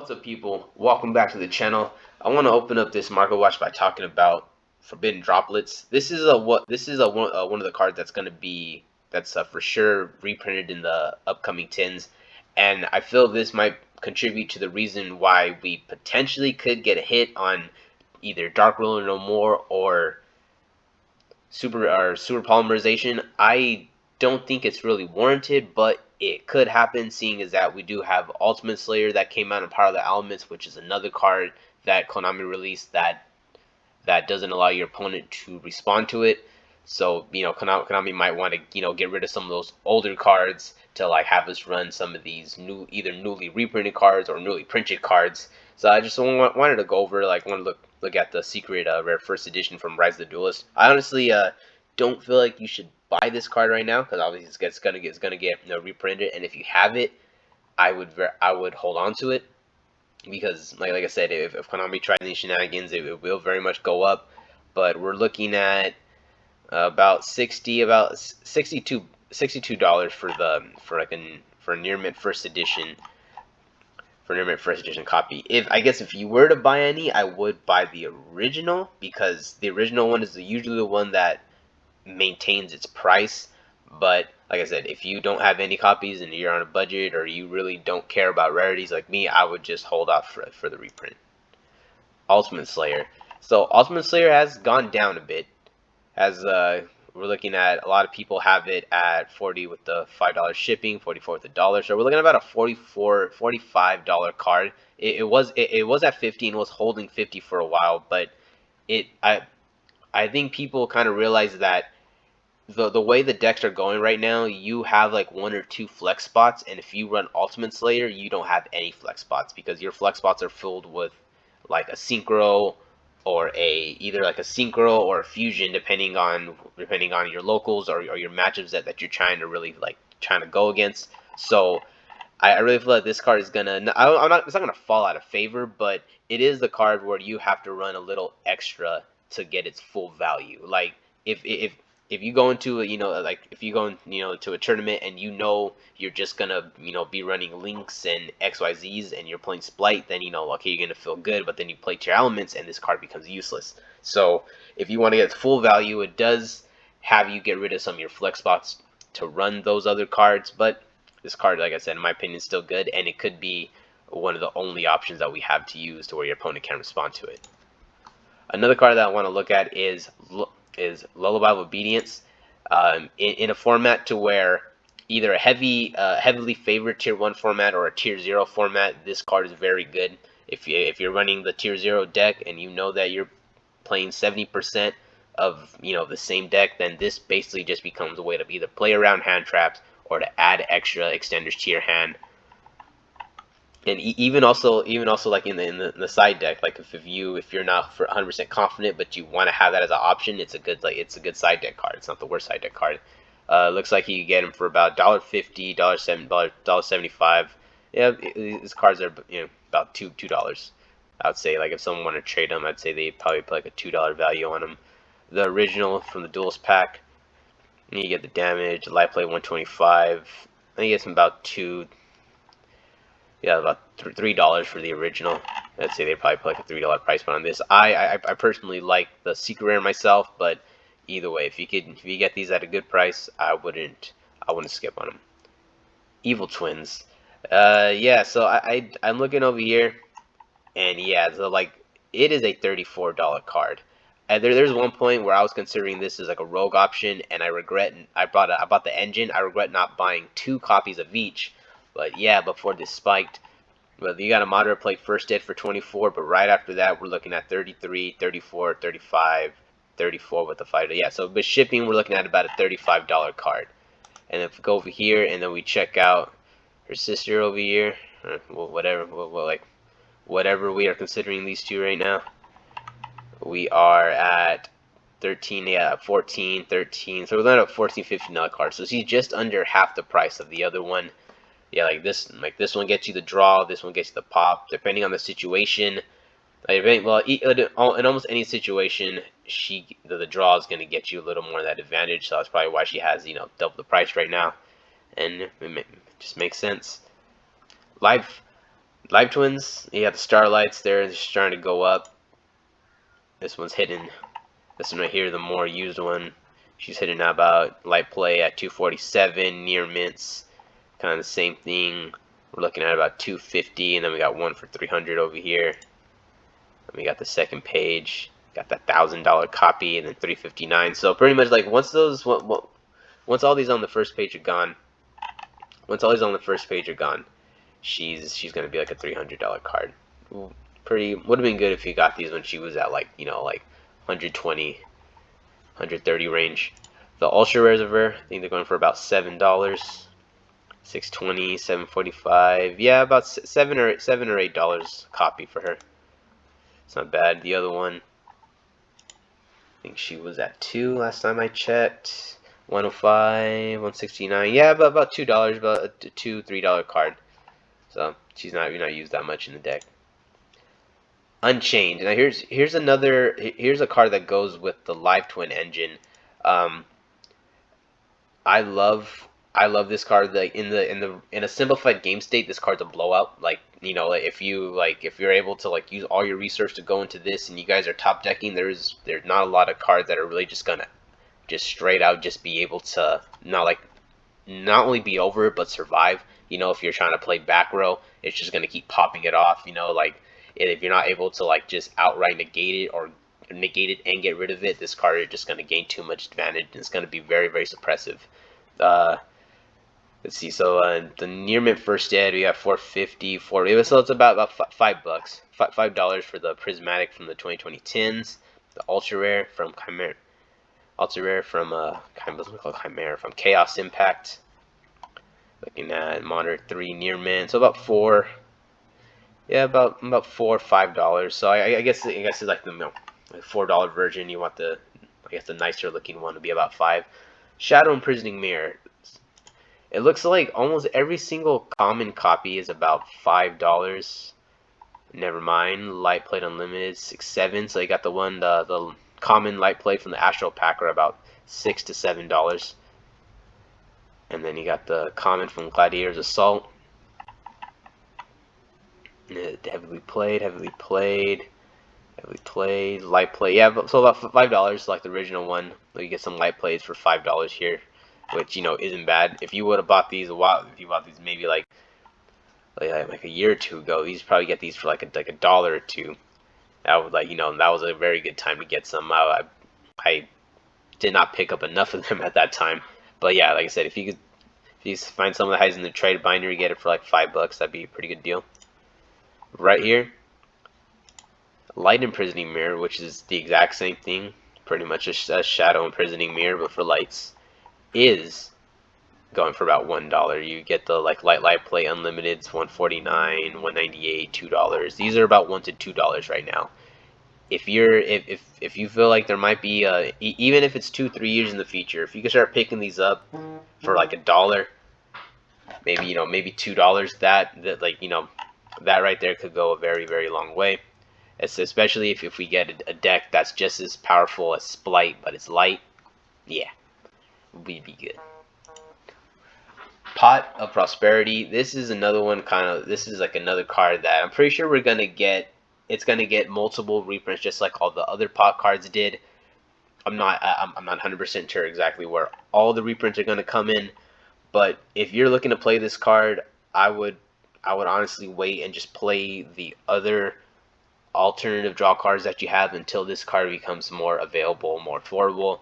What's up, people? Welcome back to the channel. I want to open up this market watch by talking about forbidden droplets. This is one of the cards that's going to be for sure reprinted in the upcoming tins, and I feel this might contribute to the reason why we potentially could get a hit on either Dark Ruler No More or super polymerization. I don't think it's really warranted, but it could happen, seeing as that we do have Ultimate Slayer that came out in Power of the Elements, which is another card that Konami released that doesn't allow your opponent to respond to it. So, Konami might want to, get rid of some of those older cards to like have us run some of these either newly reprinted cards or newly printed cards. So I just wanted to go over, want to look at the secret rare first edition from Rise of the Duelist. I honestly don't feel like you should buy this card right now, because obviously it's gonna get reprinted, and if you have it, I would hold on to it, because like I said, if Konami tries these shenanigans, it will very much go up. But we're looking at about $62 for a near mint first edition copy. If you were to buy any, I would buy the original, because the original one is usually the one that maintains its price. But like I said, if you don't have any copies and you're on a budget, or you really don't care about rarities like me, I would just hold off for the reprint. Ultimate Slayer. So Ultimate Slayer has gone down a bit, as we're looking at a lot of people have it at 40 with the $5 shipping, 44 with the dollar. So we're looking at about a $45 card. It was at 50 and was holding 50 for a while, but I think people kind of realize that the way the decks are going right now, you have like one or two flex spots, and if you run Ultimate Slayer, you don't have any flex spots, because your flex spots are filled with like a synchro, or either like a synchro or a fusion, depending on your locals or your matchups that you're trying to go against. So I really feel like this card is gonna it's not gonna fall out of favor, but it is the card where you have to run a little extra to get its full value. Like if you go into if you go to a tournament, and you're just gonna be running links and XYZs, and you're playing Splight, then okay, you're gonna feel good, but then you play Tier Elements and this card becomes useless. So if you want to get its full value, it does have you get rid of some of your flex spots to run those other cards, but this card, like I said, in my opinion, is still good, and it could be one of the only options that we have to use to where your opponent can respond to it. Another card that I want to look at is Lullaby of Obedience, in a format to where either a heavily favored Tier 1 format or a Tier 0 format. This card is very good. If you're running the Tier 0 deck and you know that you're playing 70% of the same deck, then this basically just becomes a way to either play around hand traps or to add extra extenders to your hand. And even also like in the side deck, like if you're not 100% confident, but you want to have that as an option, it's a good side deck card. It's not the worst side deck card. Looks like you can get them for about $1.50, $1.75. Yeah, these cards are about $2. I would say, like, if someone wanted to trade them, I'd say they probably put like a $2 value on them. The original from the Duelist pack, you get the damage, life play 125. I think it's about about $3 for the original. I'd say they probably put like a $3 price point on this. I personally like the secret rare myself, but either way, if you get these at a good price, I wouldn't skip on them. Evil Twins. Yeah, so I'm looking over here, and yeah, so like it is a $34 card. And there's one point where I was considering this as like a rogue option, and I bought the engine. I regret not buying 2 copies of each. But yeah, before this spiked. But you got a moderate play first ed for 24, but right after that we're looking at 33, 34, 35, 34 with the fighter. Yeah, so with shipping we're looking at about a $35 card. And if we go over here and then we check out her sister over here, whatever we are considering these two right now, we are at 13, yeah, 14, 13. So we're looking at a 14, $15 card. So she's just under half the price of the other one. Yeah, like this one gets you the draw, this one gets you the pop, depending on the situation. Well, in almost any situation, the draw is gonna get you a little more of that advantage. So that's probably why she has double the price right now, and it just makes sense. Life Live Twins, you got the Starlights there, it's starting to go up. This one's hitting, this one right here, the more used one. She's hitting about light play at 247, near mints, kind of the same thing. We're looking at about 250, and then we got one for 300 over here. And we got the second page, got that $1,000 copy, and then 359. So pretty much like once all these on the first page are gone, she's gonna be like a $300 card. Pretty would have been good if you got these when she was at like, you know, like 120, 130 range. The ultra rares of her, I think they're going for about $7. 620, 745. Yeah, about $7 or $8 copy for her. It's not bad. The other one, I think she was at 2 last time I checked. 105, 169. Yeah, about $2, about a $2-3 card. So you're not used that much in the deck. Unchained. Now here's a card that goes with the Live Twin engine. I love this card. Like in a simplified game state, this card's a blowout. Like, you know, if you're able to like use all your research to go into this, and you guys are top decking, there's not a lot of cards that are really just gonna just straight out just be able to not only be over it but survive. You know, if you're trying to play back row, it's just gonna keep popping it off. You know, like if you're not able to like just outright negate it or negate it and get rid of it, this card is just gonna gain too much advantage and it's gonna be very, very suppressive. Uh, let's see. So the near mint first ed, we got 450. So it's about $5, $5 for the prismatic from the 2020 tins. The ultra rare from Chimera. Ultra rare from Chimera from Chaos Impact. Looking at Monitor 3 near mint, so about $4. Yeah, about $4 or $5. So I guess it's like the $4 version. You want the the nicer looking one to be about $5. Shadow Imprisoning Mirror. It looks like almost every single common copy is about $5. Never mind. Light Plate Unlimited 6-7. So you got the one the common light plate from the Astral Packer about $6 to $7. And then you got the common from Gladiator's Assault. Heavily played, light play. Yeah, so about $5, like the original one. You get some light plays for $5 here, which, you know, isn't bad. If you would have bought these maybe like a year or two ago, these probably get these for like a dollar or two. That was like, you know, that was a very good time to get some. I did not pick up enough of them at that time, but yeah, like I said, if you find some of the highs in the trade binder, you get it for like $5. That'd be a pretty good deal. Right here, Light Imprisoning Mirror, which is the exact same thing, pretty much a Shadow Imprisoning Mirror, but for lights, is going for about $1. You get the like light play unlimited, it's $149, $198, $2. These are about $1 to $2 right now. If you feel like there might be even if it's 2-3 years in the future, if you can start picking these up for like $1, maybe, you know, maybe $2, that like, you know, that right there could go a very, very long way. Especially if we get a deck that's just as powerful as Splight, but it's light. Yeah, we'd be good. Pot of Prosperity. This is another one, this is like another card that I'm pretty sure we're gonna get. It's gonna get multiple reprints, just like all the other pot cards did. I'm not 100% sure exactly where all the reprints are gonna come in, but if you're looking to play this card, I would honestly wait and just play the other alternative draw cards that you have until this card becomes more available, more affordable.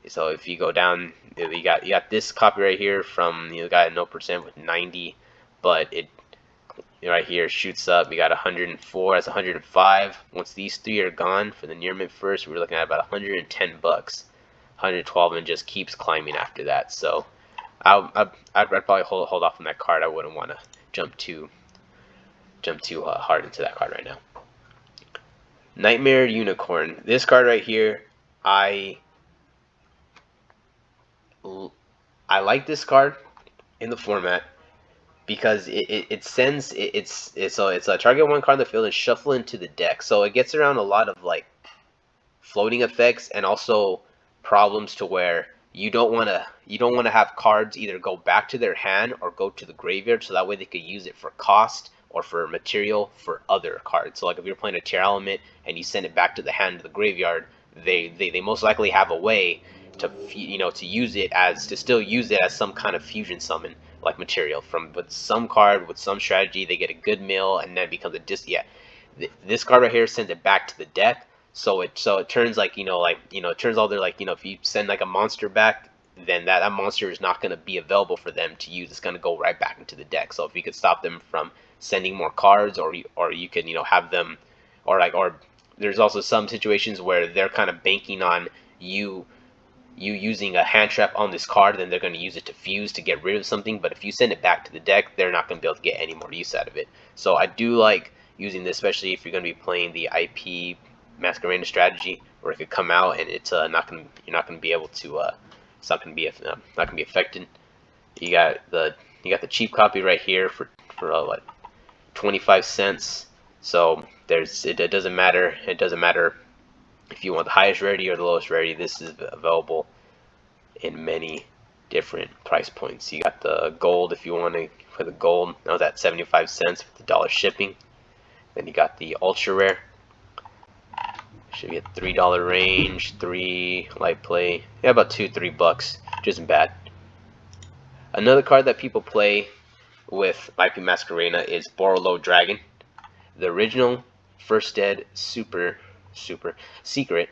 So if you go down, you got this copy right here from the guy at 0% with 90, but it right here shoots up. You got 104, that's 105. Once these three are gone for the near mint first, we're looking at about $110, 112, and just keeps climbing after that. So I'd probably hold off on that card. I wouldn't want to jump too hard into that card right now. Nightmare Unicorn. This card right here, I like this card in the format because it's a target one card in the field and shuffle into the deck, so it gets around a lot of like floating effects and also problems to where you don't want to have cards either go back to their hand or go to the graveyard, so that way they could use it for cost or for material for other cards. So like if you're playing a Tear Element and you send it back to the hand of the graveyard, they most likely have a way to to use it as to still use it as some kind of fusion summon like material from with some card with some strategy. They get a good mill and then it becomes a this card right here sends it back to the deck. So it turns like it turns all their if you send like a monster back, then that monster is not going to be available for them to use. It's going to go right back into the deck. So if you could stop them from sending more cards, or you could have them, or there's also some situations where they're kind of banking on you using a hand trap on this card, then they're going to use it to fuse to get rid of something. But if you send it back to the deck, they're not going to be able to get any more use out of it. So I do like using this, especially if you're going to be playing the IP Masquerade strategy, where it could come out and it's you're not going to be able to it's not going to be affected. You got the cheap copy right here for what, 25 cents. So it doesn't matter. It doesn't matter if you want the highest rarity or the lowest rarity. This is available in many different price points. You got the gold if you want to, for the gold, that was at 75 cents with the $1 shipping. Then you got the ultra rare, should be a $3 range, 3 light play, yeah, about $2-3 bucks, which isn't bad. Another card that people play with IP Masquerena is Borolo Dragon, the original First Dead super secret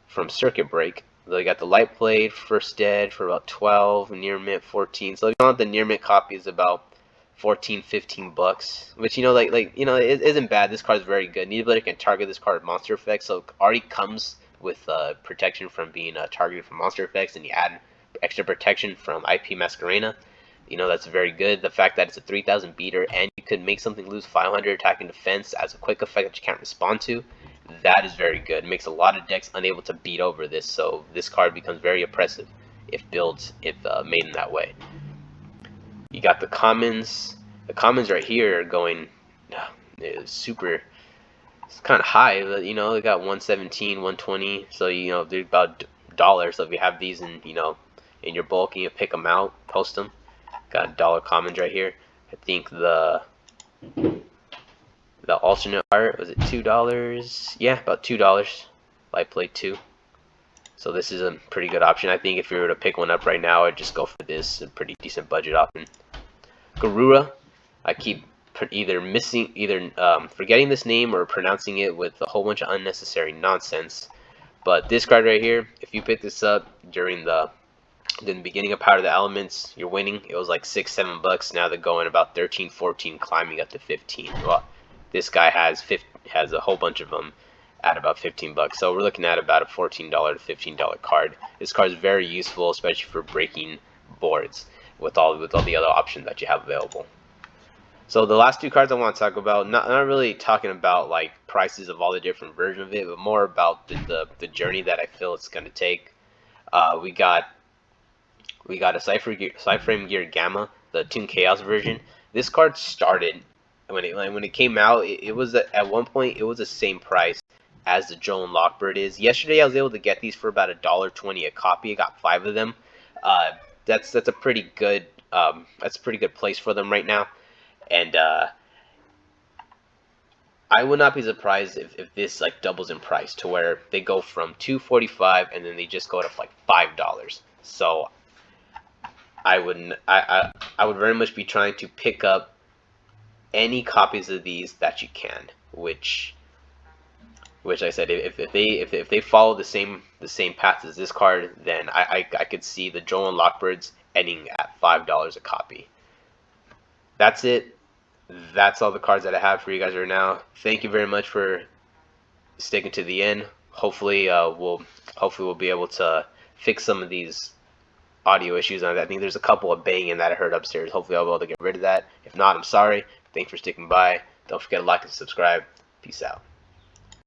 from Circuit Break. They got the light played First Dead for about 12, near mint 14. So if you want the near mint copy is about 14-15 bucks, which it isn't bad. This card is very good. Neither player can target this card with monster effects, so it already comes with protection from being targeted from monster effects, and you add extra protection from IP Masquerena. That's very good. The fact that it's a 3000 beater and you could make something lose 500 attack and defense as a quick effect that you can't respond to, that is very good. It makes a lot of decks unable to beat over this, so this card becomes very oppressive if made in that way. You got the commons. The commons right here are going super. It's kind of high, but they got 117, 120. So they're about $1. So if you have these in in your bulk and you pick them out, post them. Got $1 commons right here. I think the alternate art was it $2? Yeah, about $2. Light play 2. So this is a pretty good option. I think if you were to pick one up right now, I'd just go for this. A pretty decent budget option. Garura, I keep either forgetting this name or pronouncing it with a whole bunch of unnecessary nonsense. But this card right here, if you pick this up during the beginning of Power of the Elements, you're winning. It was like $6-7 bucks. Now they're going about 13-14, climbing up to 15. Well, this guy has a whole bunch of them at about 15 bucks. So we're looking at about a $14 to $15 card. This card is very useful, especially for breaking boards with all the other options that you have available. So the last two cards I want to talk about, not really talking about like prices of all the different versions of it, but more about the journey that I feel it's going to take. We got a Cyframe Gear Gamma, the Toon Chaos version. This card started when it came out. It was at one point it was the same price as the Joan Lockbird is. Yesterday I was able to get these for about $1.20 a copy. I got 5 of them. That's a pretty good place for them right now. And I would not be surprised if this like doubles in price to where they go from $2.45 and then they just go to like $5. So I would very much be trying to pick up any copies of these that you can, which I said, if they follow the same path as this card, then I could see the Joel and Lockbirds ending at $5 a copy. That's it. That's all the cards that I have for you guys right now. Thank you very much for sticking to the end. Hopefully we'll be able to fix some of these audio issues. I think there's a couple of banging that I heard upstairs. Hopefully I'll be able to get rid of that. If not, I'm sorry. Thanks for sticking by. Don't forget to like and subscribe. Peace out.